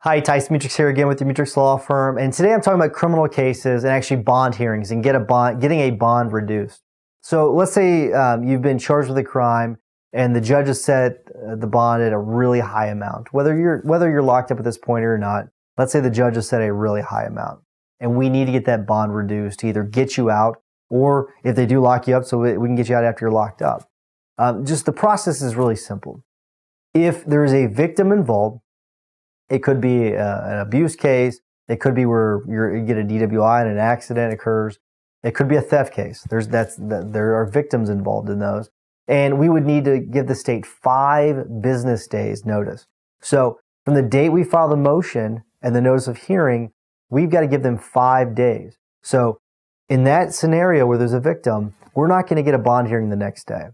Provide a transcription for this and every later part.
Hi, Tyson Mutrux here again with the Mutrux Law Firm, and today I'm talking about criminal cases and actually bond hearings and getting a bond reduced. So let's say you've been charged with a crime and the judge has set the bond at a really high amount. Whether you're locked up at this point or not, let's say the judge has set a really high amount, and we need to get that bond reduced to either get you out or if they do lock you up, so we can get you out after you're locked up. Just the process is really simple. If there is a victim involved, it could be an abuse case. It could be where you get a DWI and an accident occurs. It could be a theft case. There are victims involved in those. And we would need to give the state 5 business days notice. So from the date we file the motion and the notice of hearing, we've got to give them 5 days. So in that scenario where there's a victim, we're not going to get a bond hearing the next day.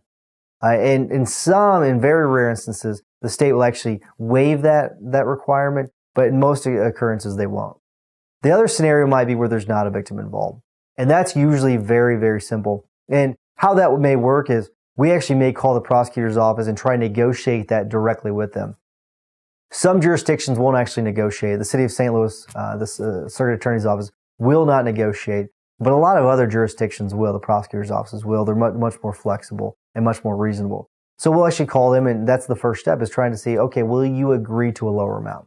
And in very rare instances, the state will actually waive that requirement, but in most occurrences, they won't. The other scenario might be where there's not a victim involved. And that's usually very, very simple. And how that may work is we actually may call the prosecutor's office and try and negotiate that directly with them. Some jurisdictions won't actually negotiate. The city of St. Louis, the circuit attorney's office will not negotiate, but a lot of other jurisdictions will. The prosecutor's offices will. They're much more flexible and much more reasonable. So we'll actually call them, and that's the first step, is trying to see, okay, will you agree to a lower amount?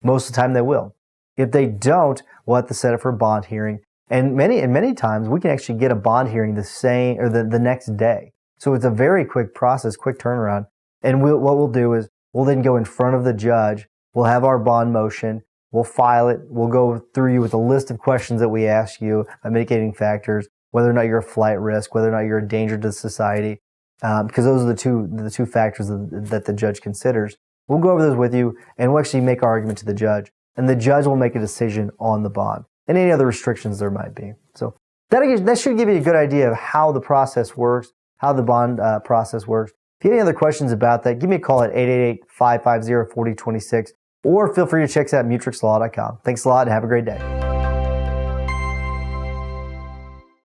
Most of the time they will. If they don't, we'll have to set it for a bond hearing. And many times we can actually get a bond hearing the next day. So it's a very quick process, quick turnaround. And what we'll do is we'll then go in front of the judge. We'll have our bond motion. We'll file it. We'll go through you with a list of questions that we ask you, mitigating factors, whether or not you're a flight risk, whether or not you're a danger to society. Because those are the two factors that the judge considers. We'll go over those with you, and we'll actually make our argument to the judge, and the judge will make a decision on the bond and any other restrictions there might be. So that should give you a good idea of how the process works, how the bond process works. If you have any other questions about that, give me a call at 888-550-4026, or feel free to check us out at mutruxlaw.com. Thanks a lot, and have a great day.